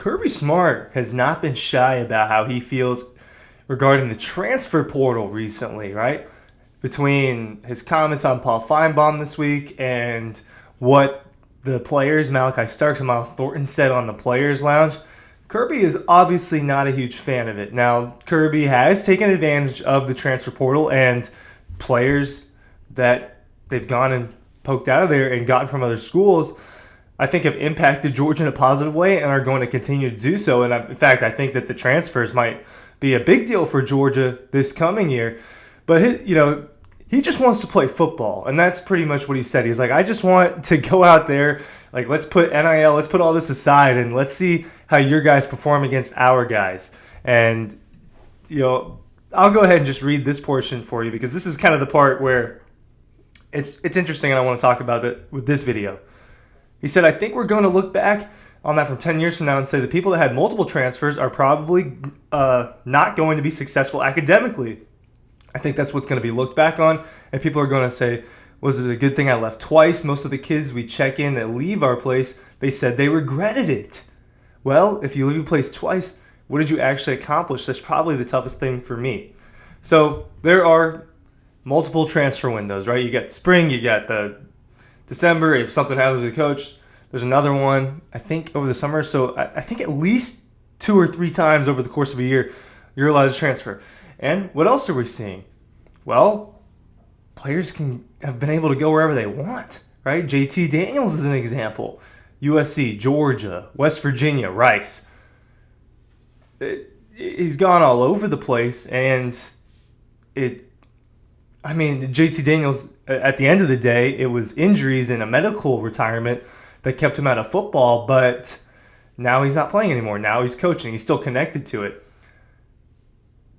Kirby Smart has not been shy about how he feels regarding the transfer portal recently, right? Between his comments on Paul Finebaum this week and what the players, Malachi Starks and Miles Thornton, said on the Players Lounge, Kirby is obviously not a huge fan of it. Now, Kirby has taken advantage of the transfer portal and players that they've gone and poked out of there and gotten from other schools, I think have impacted Georgia in a positive way and are going to continue to do so. And in fact, I think that the transfers might be a big deal for Georgia this coming year. But he just wants to play football, and that's pretty much what he said. He's like, I just want to go out there, like, let's put NIL, let's put all this aside, and let's see how your guys perform against our guys. And I'll go ahead and just read this portion for you because this is kind of the part where it's interesting, and I want to talk about it with this video. He said, I think we're going to look back on that from 10 years from now and say the people that had multiple transfers are probably not going to be successful academically. I think that's what's going to be looked back on, and people are going to say, was it a good thing I left twice? Most of the kids we check in that leave our place, they said they regretted it. Well, if you leave a place twice, what did you actually accomplish? That's probably the toughest thing for me. So there are multiple transfer windows, right? You got spring, you got the December. If something happens with the coach, there's another one, I think, over the summer. So I think at least 2 or 3 times over the course of a year, you're allowed to transfer. And what else are we seeing? Well, players have been able to go wherever they want, right? JT Daniels is an example. USC, Georgia, West Virginia, Rice. He's gone all over the place, and JT Daniels, at the end of the day, it was injuries and a medical retirement that kept him out of football, but now he's not playing anymore. Now he's coaching. He's still connected to it.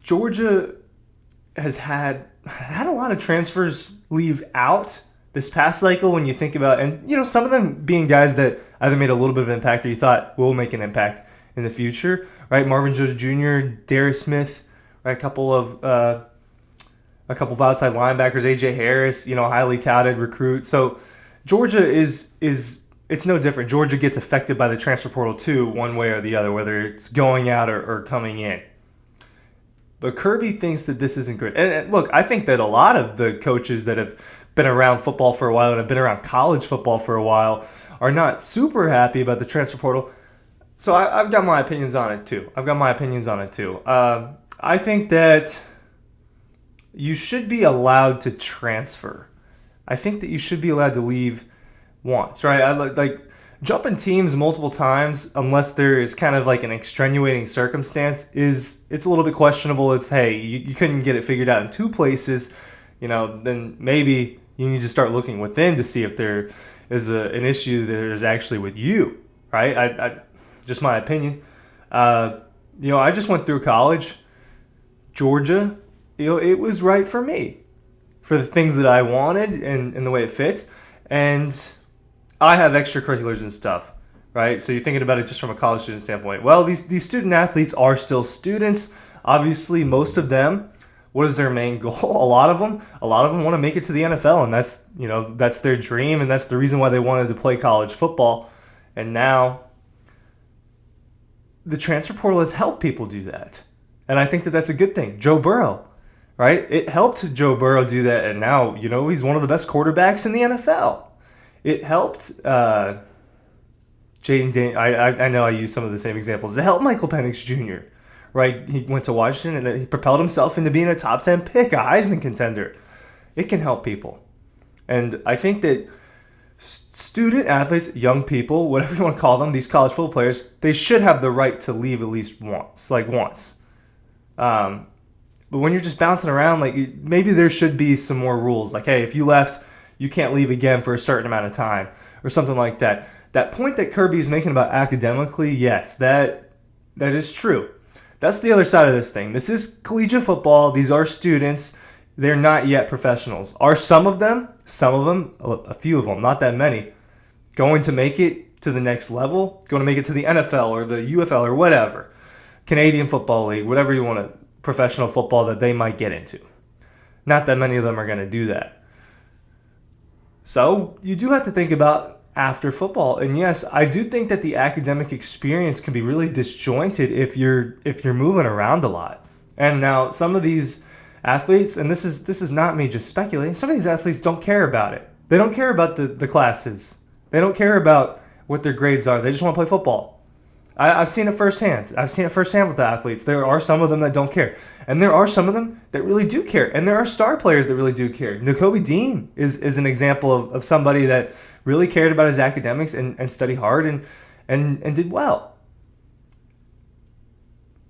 Georgia has had a lot of transfers leave out this past cycle when you think about, and some of them being guys that either made a little bit of impact or you thought will make an impact in the future, right? Marvin Jones Jr., Darius Smith, right? A couple of outside linebackers, AJ Harris, highly touted recruit. So Georgia is it's no different. Georgia gets affected by the transfer portal too, one way or the other, whether it's going out or coming in. But Kirby thinks that this isn't good. And look, I think that a lot of the coaches that have been around football for a while and have been around college football for a while are not super happy about the transfer portal. So I've got my opinions on it too. I think that you should be allowed to transfer. I think that you should be allowed to leave once, right? Like jumping teams multiple times, unless there is kind of like an extenuating circumstance, it's a little bit questionable. It's, hey, you couldn't get it figured out in 2 places, then maybe you need to start looking within to see if there is an issue that is actually with you, right? I just my opinion. I just went through college. Georgia, it was right for me, for the things that I wanted and the way it fits. And I have extracurriculars and stuff, right? So you're thinking about it just from a college student standpoint. Well, these student athletes are still students. Obviously, most of them, what is their main goal? A lot of them want to make it to the NFL, and that's their dream, and that's the reason why they wanted to play college football. And now the transfer portal has helped people do that. And I think that that's a good thing. Joe Burrow, right? It helped Joe Burrow do that, and now, he's one of the best quarterbacks in the NFL. It helped Jaden Daniels. I know I use some of the same examples. It helped Michael Penix Jr., right? He went to Washington, and he propelled himself into being a top 10 pick, a Heisman contender. It can help people. And I think that student athletes, young people, whatever you want to call them, these college football players, they should have the right to leave at least once. But when you're just bouncing around, maybe there should be some more rules. Like, hey, if you left, you can't leave again for a certain amount of time or something like that. That point that Kirby's making about academically, yes, that is true. That's the other side of this thing. This is collegiate football. These are students. They're not yet professionals. Are some of them, a few of them, not that many, going to make it to the next level, going to make it to the NFL or the UFL or whatever, Canadian Football League, whatever you want to, professional football that they might get into? Not that many of them are going to do that. So you do have to think about after football. And yes, I do think that the academic experience can be really disjointed if you're moving around a lot. And now some of these athletes, and this is not me just speculating, some of these athletes don't care about it. They don't care about the classes. They don't care about what their grades are. They just want to play football. I've seen it firsthand. I've seen it firsthand with the athletes. There are some of them that don't care. And there are some of them that really do care. And there are star players that really do care. Nakobe Dean is an example of somebody that really cared about his academics and studied hard and did well.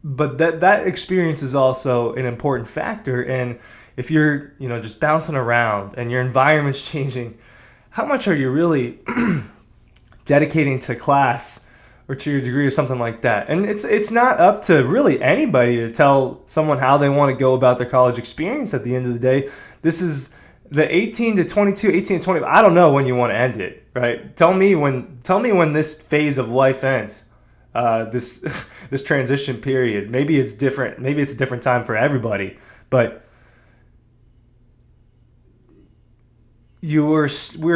But that experience is also an important factor. And if you're, just bouncing around and your environment's changing, how much are you really dedicating to class or to your degree or something like that? And it's not up to really anybody to tell someone how they want to go about their college experience at the end of the day. This is the 18 to 22, 18 to 20. I don't know when you want to end it, right? Tell me when this phase of life ends. This transition period. Maybe it's different. Maybe it's a different time for everybody, but we're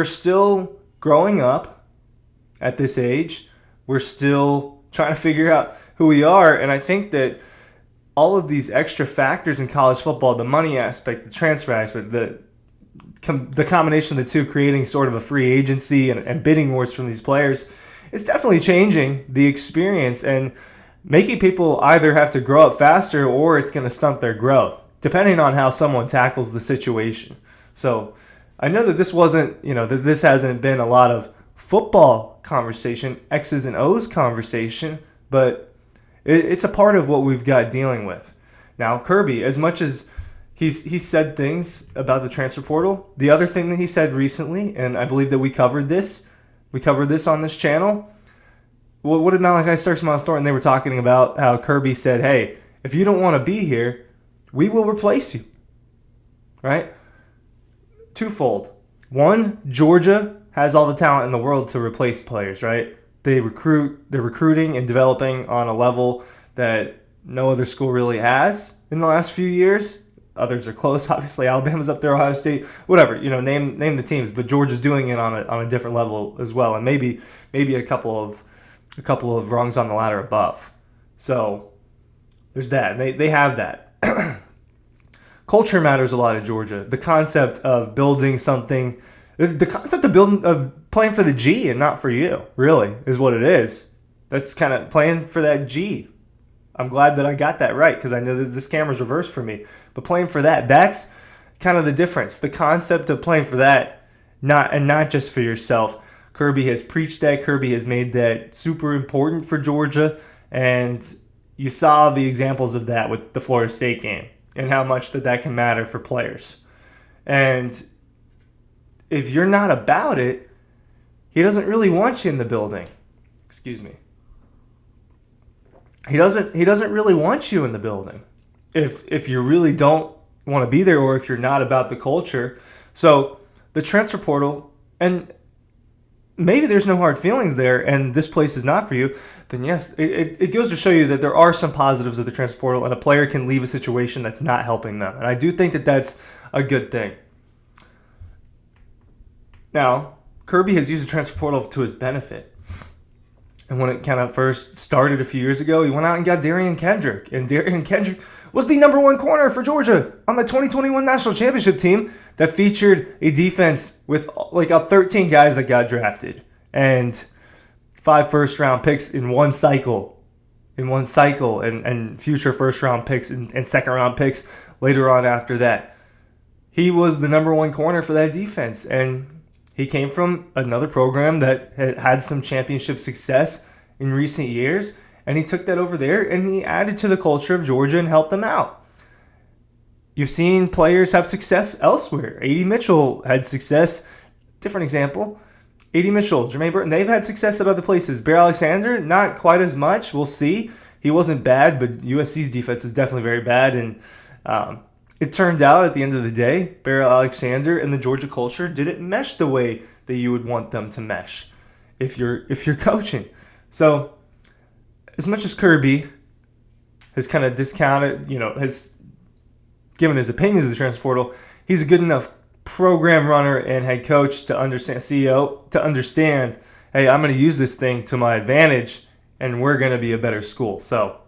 still growing up at this age. We're still trying to figure out who we are, and I think that all of these extra factors in college football, the money aspect, the transfer aspect, the combination of the two, creating sort of a free agency and bidding wars from these players, it's definitely changing the experience and making people either have to grow up faster or it's going to stunt their growth, depending on how someone tackles the situation. So I know that this wasn't, that this hasn't been a lot of football conversation, X's and O's conversation, but it's a part of what we've got dealing with. Now, Kirby, as much as he's said things about the transfer portal, the other thing that he said recently, and I believe that we covered this on this channel. What did Malachi Starks and Miles Thornton, they were talking about how Kirby said, hey, if you don't want to be here, we will replace you, right? Twofold. One, Georgia has all the talent in the world to replace players, right? They're recruiting and developing on a level that no other school really has in the last few years. Others are close. Obviously, Alabama's up there, Ohio State, whatever. Name the teams. But Georgia's doing it on a different level as well, and maybe a couple of rungs on the ladder above. So there's that. And they have that. Culture matters a lot at Georgia. The concept of building something, the concept of playing for the G and not for you, really, is what it is. That's kind of playing for that G. I'm glad that I got that right because I know this camera's reversed for me. But playing for that's kind of the difference. The concept of playing for that, not just for yourself. Kirby has preached that. Kirby has made that super important for Georgia. And you saw the examples of that with the Florida State game and how much that can matter for players. And if you're not about it, he doesn't really want you in the building. Excuse me. He doesn't really want you in the building if you really don't want to be there or if you're not about the culture. So the transfer portal, and maybe there's no hard feelings there and this place is not for you, then yes, it goes to show you that there are some positives of the transfer portal and a player can leave a situation that's not helping them. And I do think that that's a good thing. Now, Kirby has used the transfer portal to his benefit. And when it kind of first started a few years ago, he went out and got Darian Kendrick. And Darian Kendrick was the number one corner for Georgia on the 2021 National Championship team that featured a defense with 13 guys that got drafted. And 5 first-round picks in one cycle. And future first-round picks and second-round picks later on after that. He was the number one corner for that defense. And he came from another program that had some championship success in recent years, and he took that over there and he added to the culture of Georgia and helped them out. You've seen players have success elsewhere. A.D. Mitchell had success. Different example. A.D. Mitchell, Jermaine Burton, they've had success at other places. Bear Alexander, not quite as much. We'll see. He wasn't bad, but USC's defense is definitely very bad, and it turned out at the end of the day, Beryl Alexander and the Georgia culture didn't mesh the way that you would want them to mesh if you're coaching. So as much as Kirby has kind of discounted, has given his opinions of the transfer portal, he's a good enough program runner and head coach to understand, CEO, to understand, hey, I'm going to use this thing to my advantage and we're going to be a better school. So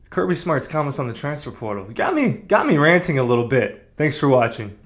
Kirby Smart's comments on the transfer portal got me ranting a little bit. Thanks for watching.